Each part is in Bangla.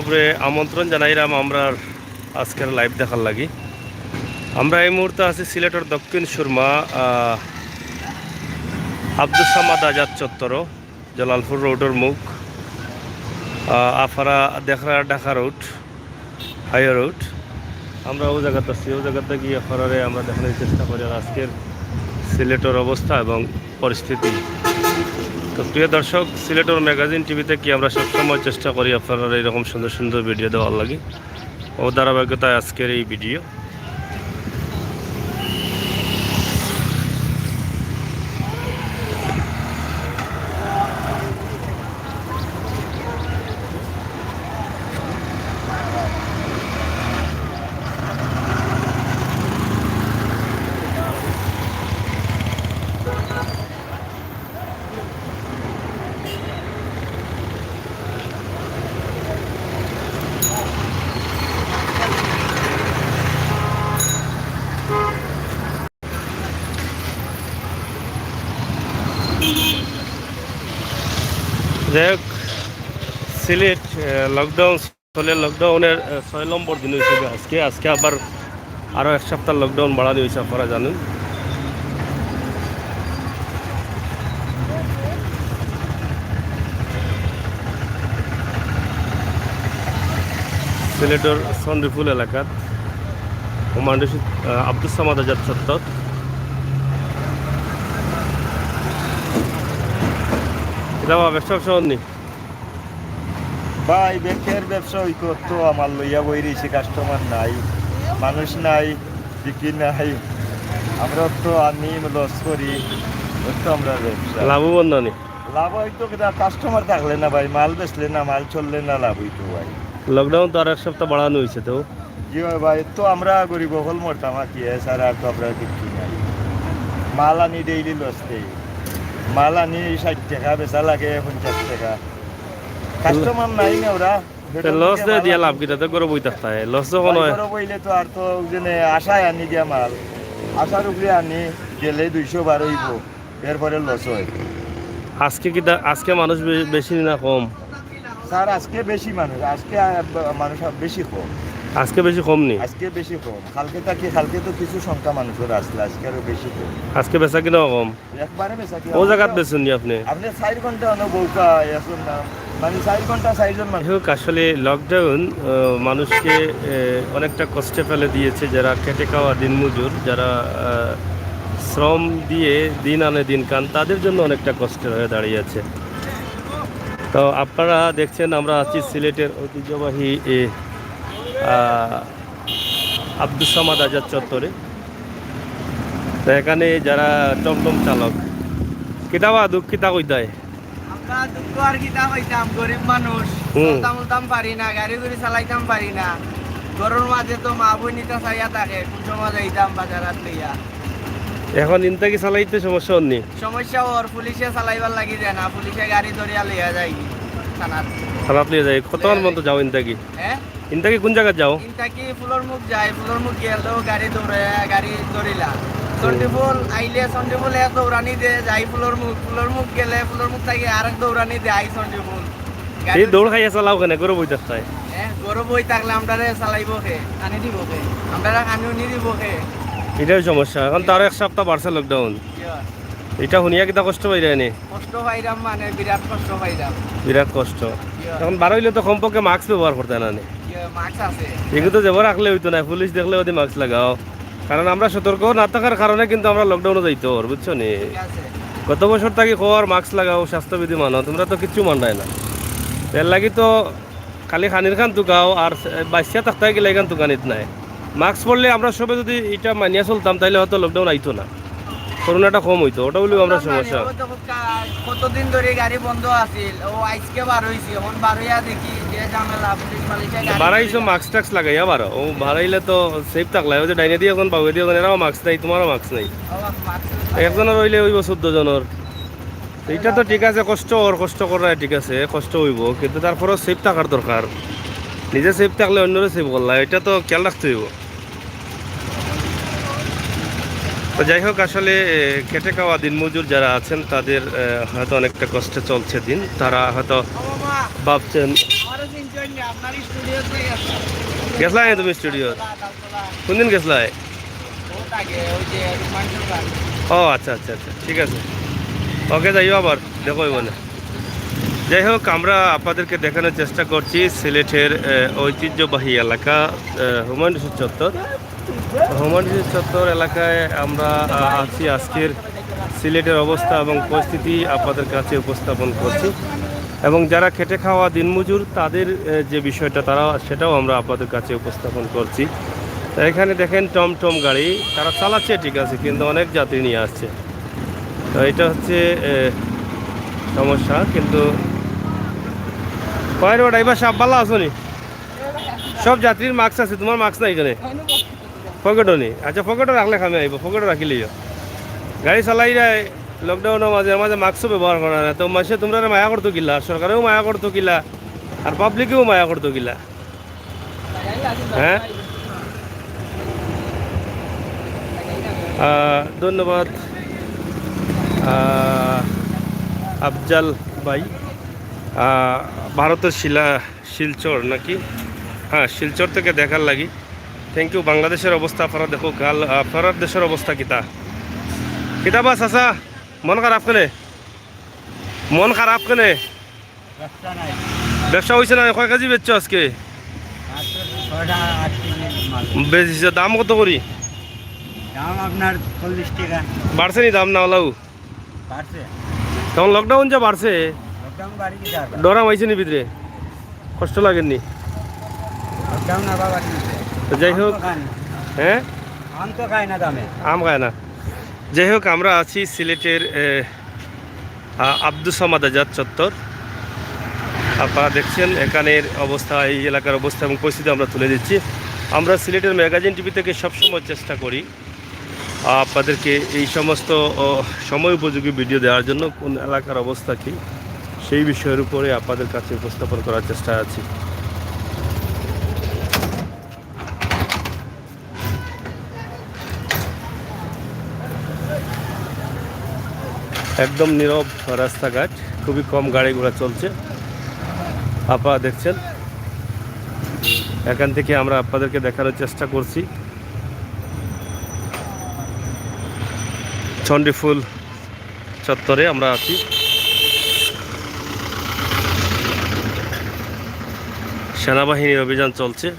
সকলরে আমন্ত্রণ জানাইলাম আমরা আজকের লাইভ দেখার লাগি। আমরা এই মুহূর্তে আছি সিলেটের দক্ষিণ সুরমা আব্দুস সামাদ আজাদ চত্বর, জালালপুর রোডের মুখ, আফারা দেখরা ঢাকা রোড, হাইওয়ে রোড। আমরা ও জায়গাতে আছি, ও জায়গাতে গিয়ে আফারারে আমরা দেখানোর চেষ্টা করি আজকের সিলেটের অবস্থা এবং পরিস্থিতি। তো প্রিয় দর্শক, সিলেটের ম্যাগাজিন টিভিতে কি আমরা সবসময় চেষ্টা করি আপনারা এরকম সুন্দর সুন্দর ভিডিও দেওয়ার লাগে। ও ধারাবাহিকতায় আজকের এই ভিডিও। যাই হোক, সিলেট লকডাউন চলে, লকডাউনের 6 নম্বর দিন হয়েছে আজকে আবার আরও 1 সপ্তাহ লকডাউন বাড়ানো হয়েছে, আপনারা জানেন। সিলেটের চন্দ্রপুর এলাকাত কমান্ডার আব্দুস সামাদ আজাদ চত্বর। ব্যবসা নেই ভাই, বেকের ব্যবসা ওই করতো আমার লইয়া বই রয়েছে, কাস্টমার নাই, মানুষ নাই, বিক্রি নাই। আমরা তো আমি লস করি, তো আমরা ব্যবসা লাভবান নেই। লাভ হয়তো কাস্টমার থাকলে না ভাই, মাল বেচলে না, মাল চললে না, লাভ হইতো ভাই। লকডাউন তো আর 1 সপ্তাহ বাড়ানো হয়েছে। তো জি ভাই, তো আমরা গরিব হল মরতাম কি স্যার, আর তো আমরা কিছু নাই। মাল আনি ডেইলি লস দেই, মাল আনি 60 টাকা বেচা লাগে 50 টাকা, কাস্টমার নাই না। ওরা লস দিয়ে লাভ কিটা তো গরম বই থাকতে হয়, লস যখন হয় বইলে তো আর তো আশায় আনি দিয়া মাল, আশার উপরে আনি গেলে 200 বার হইব, এরপরে লস হয়। আজকে মানুষ বেশি না কম? স্যার আজকে বেশি মানুষ, আজকে মানুষ বেশি কম, আজকে বেশি কম নি? আজকে বেশি কম। কালকে তো কিছু সংখ্যা মানুষের আসলে, আজকে আরো বেশি কম। আজকে বেচা কিনা কম? একবারে বেচা কিনা। ও জায়গাত বেচুন নি আপনি? আপনি 4 ঘন্টা বউকা এখন না, মানে 4 ঘন্টা 4 জন মানুষ। আসলে লকডাউন মানুষকে অনেকটা কষ্টে ফেলে দিয়েছে। যারা খেটে খাওয়া দিনমজুর, যারা শ্রম দিয়ে দিন আনে দিন খান, তাদের জন্য অনেকটা কষ্টের হয়ে দাঁড়িয়েছে। তো আপনারা দেখছেন আমরা আছি সিলেটের ঐতিহ্যবাহী আব্দুস সামাদ আজাদ চত্বরে। তো এখানে যারা টমটম চালক, কিতাবা দুঃখিতা কইতায় আমরা দুঃখ আর কিতা হইতাম, গরিব মানুষ, চলতাম পারি না, গাড়ি চালাইতাম পারি না। গরুর মাঝে তো মা বোনিটা চাইয়া থাকে, কোন সময় যাইতাম বাজারাত লইয়া। এখন ইনতাকি চালাইতে সমস্যা হননি? সমস্যা ওর পুলিশে চালাইবার লাগি যায় না, পুলিশে গাড়ি ধরিয়া লইয়া যায় থানাত লিয়ে যায়। কতক্ষণ মতো যাও ইনতাকি? ইনতাকি কোন জায়গায় যাও? ইনতাকি ফুলর মুখ যায়, ফুলর মুখ গেলেও গাড়ি ধরিলা। চন্ডিফুল আইলে চন্ডিফুল দৌড়ানি দে যাই ফুলর মুখ গেলে ফুলর মুখ থেকে আরেক দৌড়ানি দে আই চন্ডিফুল। এই দৌড় খাইয়া চালাও কেন? গরু বই থাকতায়? গরু বই থাকলে আমরা চালাইব খে, আনি দিব খে, আমরা আনিও নি দিব খে। এটাই সমস্যা। এখন তো আরো 1 সপ্তাহ বাড়ছে লকডাউন। এটা শুনিয়া কিতা কষ্ট পাইরা নি? কষ্ট পাইরাম, মানে বিরাট কষ্ট পাইরাম, বিরাট কষ্ট। এখন বার হইলে তো কমপক্ষে মাস্ক ব্যবহার করতে না? মাস্ক আছে এগুলো তো যেবার রাখলে হইতো না, পুলিশ দেখলে ওদের মাস্ক লাগাও। কারণ আমরা সতর্ক না থাকার কারণে কিন্তু আমরা লকডাউনে যাইতো, বুঝছো নি? গত বছর থাকি খোয়ার মাস্ক লাগাও, স্বাস্থ্যবিধি মানো, তোমরা তো কিচ্ছু মানায় না। এর লাগি তো খালি খানির খান তুকাও, আর বাচ্চা থাকতে গেলে এখান তুকানিত নাই। মাস্ক পরলে আমরা সবাই যদি এটা মানিয়া চলতাম, তাইলে হয়তো লকডাউন আইতো না, করোনাটা কম হইতো। ওটা বললেও আমরা সমস্যা। কতদিন ধরে গাড়ি বন্ধ আছিল, ও আজকে বার হইছে, এখন বার হইয়া দেখি যে ঝামেলা, পুলিশ মালিশে বাড়াইছো মাস্ক টাক্স লাগাইয়া বারো। ও বাড়াইলে তো সেফ থাকলে, ওই যে ডাইনে দিয়ে এখন বাবু দিয়ে এরাও মাস্ক নাই, তোমারও মাস্ক নাই। একজনের হইলে হইব 14 জনের। এইটা তো ঠিক আছে, কষ্ট করাই ঠিক আছে, কষ্ট হইব, কিন্তু তারপরেও সেফ থাকার দরকার। নিজে সেফ থাকলে অন্যরা সেফ করলা, এটা তো খেয়াল রাখতে হইব। তো যাই হোক আসলে খেটে খাওয়া দিনমজুর যারা আছেন তাদের হয়তো অনেকটা কষ্টে চলছে দিন, তারা হয়তো ভাবছেন। গেছলাই তুমি স্টুডিও? কোন দিন গেছলাই? ও আচ্ছা আচ্ছা আচ্ছা, ঠিক আছে, ওকে, যাইও আবার দেখো মানে। যাই হোক, আমরা আপনাদেরকে দেখানোর চেষ্টা করছি সিলেটের ঐতিহ্যবাহী এলাকা হুমায়ুন রশিদ চত্বর। হুমায়ুন রশিদ চত্বর এলাকায় আমরা আছি। আজকের সিলেটের অবস্থা এবং পরিস্থিতি আপনাদের কাছে উপস্থাপন করছি, এবং যারা খেটে খাওয়া দিনমজুর তাদের যে বিষয়টা তারা সেটাও আমরা আপনাদের কাছে উপস্থাপন করছি। তো এখানে দেখেন টমটম গাড়ি তারা চালাচ্ছে ঠিক আছে, কিন্তু অনেক যাত্রী নিয়ে আসছে। তো এটা হচ্ছে সমস্যা। কিন্তু কয়ের ড্রাইভার সাহেব ভালো আছো নি? সব যাত্রীর মাস্ক আছে, তোমার মাস্ক নাই এখানে? পকেটও নেই? আচ্ছা, পকেটও রাখলে খামে আইব, পকেটও রাখিলেই গাড়ি চালাই যায়। লকডাউনের মাঝে মাঝে মাস্কও ব্যবহার করা না, তো মাসে তোমরা মায়া করতো কিলা, সরকারেও মায়া করতো কিলা, আর পাবলিকেও মায়া করতো কিলা? হ্যাঁ, ধন্যবাদ আফজাল ভাই। ভারতের শিলচর নাকি? হ্যাঁ, শিলচর থেকে দেখার লাগি থ্যাংক ইউ। বাংলাদেশের অবস্থা আপনারা দেখো, কাল আপনার দেশের অবস্থা কিতা কিতা বাস আসা? মন খারাপ কেনে? মন খারাপ কেনে? ব্যবসা হয়েছে না? কয় কেজি বেচছো আজকে? বেশি দাম কত করি? দাম আপনার 40 টাকা। বাড়ছে নি দাম? না ওলাও বাড়ছে, তখন লকডাউন যা বাড়ছে, লকডাউন বাড়ি গেছে। ডরাম আইছে নি ভিতরে? কষ্ট লাগেননি? লকডাউন আবার বাড়ি গেছে। তো যাই হোক, হ্যাঁ, আম তো খায় না দামে। আম খায় না। যাই হোক, আমরা আছি সিলেটের আব্দুস সামাদ আজাদ চত্বর। আপনারা দেখছেন এখানের অবস্থা, এই এলাকার অবস্থা এবং পরিস্থিতি আমরা তুলে দিচ্ছি। আমরা সিলেটের ম্যাগাজিন টিভি থেকে সবসময় চেষ্টা করি আপনাদেরকে এই সমস্ত সময় উপযোগী ভিডিও দেওয়ার জন্য। কোন এলাকার অবস্থা কী সেই বিষয়ের উপরে আপনাদের কাছে উপস্থাপন করার চেষ্টা আছি। একদম নীরব রাস্তাঘাট, খুবই কম গাড়ি ঘোড়া চলছে। আপনারা দেখছেন, এখান থেকে আমরা আপনাদেরকে দেখানোর চেষ্টা করছি চণ্ডীফুল চত্বরে আমরা আছি। সেনাবাহিনীর অভিযান চলছে।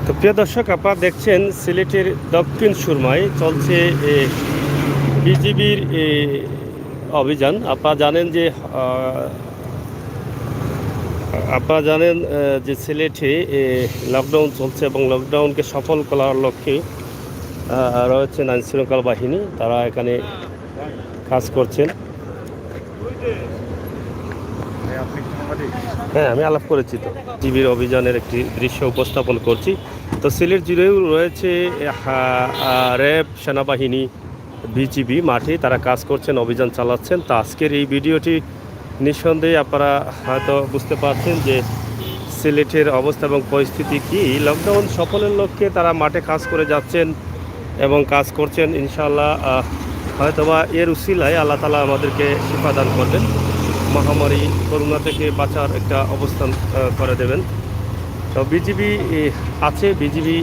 তো প্রিয় দর্শক, আপনারা দেখছেন সিলেটের দক্ষিণ সুরমায় চলছে বিজিবির অভিযান। আপনারা জানেন যে সিলেটে লকডাউন চলছে এবং লকডাউনকে সফল করার লক্ষ্যে রয়েছেন আইনশৃঙ্খলা বাহিনী, তারা এখানে কাজ করছেন। হ্যাঁ, আমি আলাপ করেছি, তো জিবির অভিযানের একটি দৃশ্য উপস্থাপন করছি। তো সিলেট জুড়েও রয়েছে র্যাব, সেনাবাহিনী, বিজিবি মাঠে তারা কাজ করছেন, অভিযান চালাচ্ছেন। তো আজকের এই ভিডিওটি নিঃসন্দেহে আপনারা হয়তো বুঝতে পারছেন যে সিলেটের অবস্থা এবং পরিস্থিতি কী। লকডাউন সফলের লক্ষ্যে তারা মাঠে কাজ করে যাচ্ছেন এবং কাজ করছেন। ইনশাআল্লাহ হয়তোবা এর উসিলায় আল্লাহ তাআলা আমাদেরকে শিফা দান করবেন, মহামারী করোনা থেকে বাঁচার একটা অবস্থান করে দেবেন। তো বিজিবি আছে, বিজিবি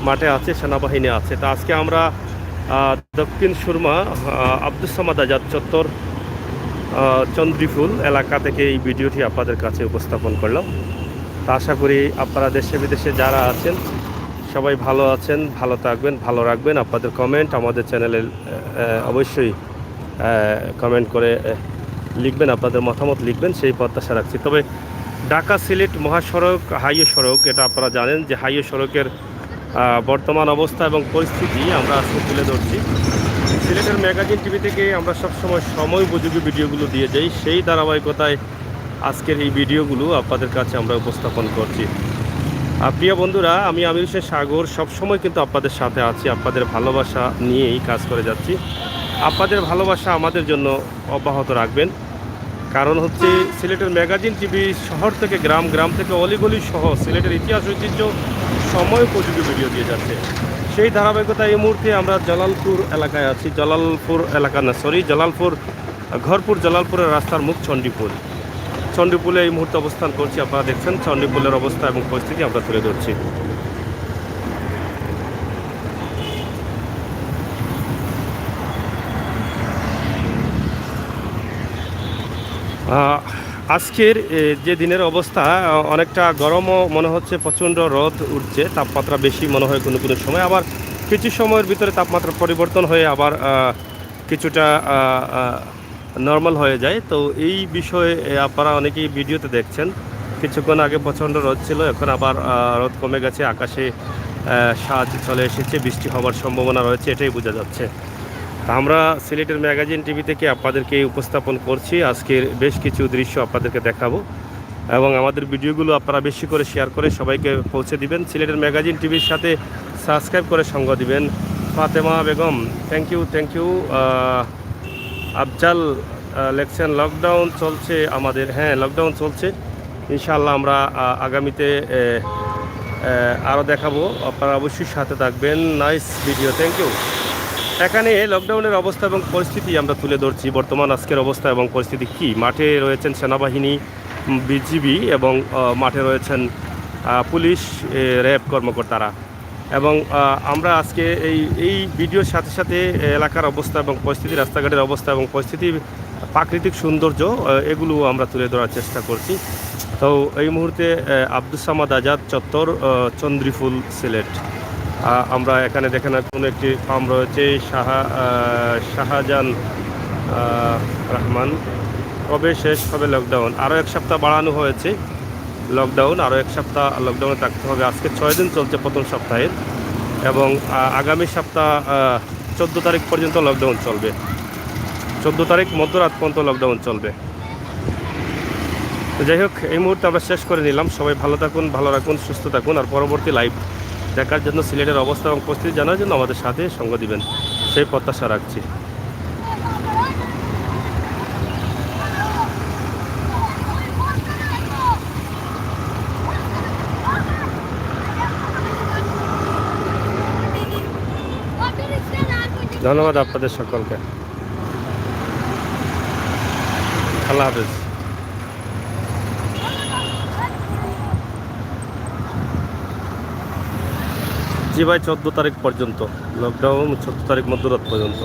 মাঠে আছে, সেনাবাহিনী আছে। তো আজকে আমরা দক্ষিণ সুরমা আব্দুস সামাদ আজাদ চত্বর চন্দ্রীফুল এলাকা থেকে এই ভিডিওটি আপনাদের কাছে উপস্থাপন করলাম। তা আশা করি আপনারা দেশে বিদেশে যারা আছেন সবাই ভালো আছেন, ভালো থাকবেন, ভালো রাখবেন। আপনাদের কমেন্ট আমাদের চ্যানেলে অবশ্যই কমেন্ট করে লিখবেন, আপনাদের মতামত লিখবেন, সেই প্রত্যাশা রাখছি। তবে ঢাকা সিলেট মহাসড়ক, হাইওয়ে সড়ক, এটা আপনারা জানেন যে হাইওয়ে সড়কের বর্তমান অবস্থা এবং পরিস্থিতি আমরা আজকে তুলে ধরছি। সিলেটের ম্যাগাজিন টিভি থেকে আমরা সবসময় সময় উপযোগী ভিডিওগুলো দিয়ে যাই। সেই ধারাবাহিকতায় আজকের এই ভিডিওগুলো আপনাদের কাছে আমরা উপস্থাপন করছি। প্রিয় বন্ধুরা, আমি আমির হোসেন সাগর সবসময় কিন্তু আপনাদের সাথে আছি, আপনাদের ভালোবাসা নিয়েই কাজ করে যাচ্ছি। আপনাদের ভালোবাসা আমাদের জন্য অব্যাহত রাখবেন, কারণ হচ্ছে সিলেটের ম্যাগাজিন টিভি শহর থেকে গ্রাম, গ্রাম থেকে অলিগলি সহ সিলেটের ইতিহাস ঐতিহ্য সময় উপযোগী ভিডিও দিয়ে যাচ্ছে। সেই ধারাবাহিকতা এই মুহূর্তে আমরা জালালপুর এলাকায় আছি। জালালপুর ঘরপুর জালালপুরের রাস্তার মুখ চণ্ডীপুল। চণ্ডীপুলে এই মুহূর্তে অবস্থান করছি। আপনারা দেখছেন চণ্ডীপুলের অবস্থা এবং পরিস্থিতি আমরা তুলে ধরছি। আজকের যে দিনের অবস্থা অনেকটা গরমও মনে হচ্ছে, প্রচণ্ড রোদ উঠছে, তাপমাত্রা বেশি মনে হয় কোনো কোনো সময়, আবার কিছু সময়ের ভিতরে তাপমাত্রা পরিবর্তন হয়ে আবার কিছুটা নর্মাল হয়ে যায়। তো এই বিষয়ে আপনারা অনেকেই ভিডিওতে দেখছেন, কিছুক্ষণ আগে প্রচণ্ড রোদ ছিল, এখন আবার রোদ কমে গেছে, আকাশে সাজ চলে এসেছে, বৃষ্টি হওয়ার সম্ভাবনা রয়েছে, এটাই বোঝা যাচ্ছে। আমরা সিলেটের ম্যাগাজিন টিভি থেকে আপনাদেরকে উপস্থাপন করছি। আজকের বেশ কিছু দৃশ্য আপনাদেরকে দেখাবো এবং আমাদের ভিডিওগুলো আপনারা বেশি করে শেয়ার করে সবাইকে পৌঁছে দিবেন। সিলেটের ম্যাগাজিন টিভির সাথে সাবস্ক্রাইব করে সঙ্গ দিবেন। Fatema Begum, thank you. আফজাল লেখছেন লকডাউন চলছে আমাদের। হ্যাঁ, লকডাউন চলছে, ইনশাআল্লাহ আমরা আগামীতে আরও দেখাবো, আপনারা অবশ্যই সাথে থাকবেন। Nice video, thank you. এখানে লকডাউনের অবস্থা এবং পরিস্থিতি আমরা তুলে ধরছি। বর্তমান আজকের অবস্থা এবং পরিস্থিতি কি, মাঠে রয়েছেন সেনাবাহিনী, বিজিবি এবং মাঠে রয়েছেন পুলিশ, র্যাব কর্মকর্তারা, এবং আমরা আজকে এই ভিডিওর সাথে সাথে এলাকার অবস্থা এবং পরিস্থিতি, রাস্তাঘাটের অবস্থা এবং পরিস্থিতি, প্রাকৃতিক সৌন্দর্য, এগুলো আমরা তুলে ধরার চেষ্টা করছি। তো এই মুহূর্তে আব্দুস সামাদ আজাদ চত্বর, চন্দ্রীফুল, সিলেট। আমরা এখানে দেখেন কোনো একটি ফার্ম রয়েছে, শাহজাহান রহমান। কবে শেষ হবে লকডাউন? আরও 1 সপ্তাহ বাড়ানো হয়েছে লকডাউন, আরও 1 সপ্তাহ লকডাউনে থাকতে হবে। আজকে 6 দিন চলছে প্রথম সপ্তাহের, এবং আগামী সপ্তাহ 14 তারিখ পর্যন্ত লকডাউন চলবে। 14 তারিখ মধ্যরাত পর্যন্ত লকডাউন চলবে। তো যাই হোক, এই মুহূর্তে আমরা শেষ করে নিলাম। সবাই ভালো থাকুন, ভালো রাখুন, সুস্থ থাকুন, আর পরবর্তী লাইভ দেখার জন্য, সিলেটের অবস্থা এবং পরিস্থিতি জানার জন্য আমাদের সাথে সঙ্গ দিবেন, সেই প্রত্যাশা রাখছি। ধন্যবাদ আপনাদের সকলকে। আল্লাহ হাফেজ। জি ভাই, 14 তারিখ পর্যন্ত লকডাউন, 14 তারিখ মধ্যরাত পর্যন্ত।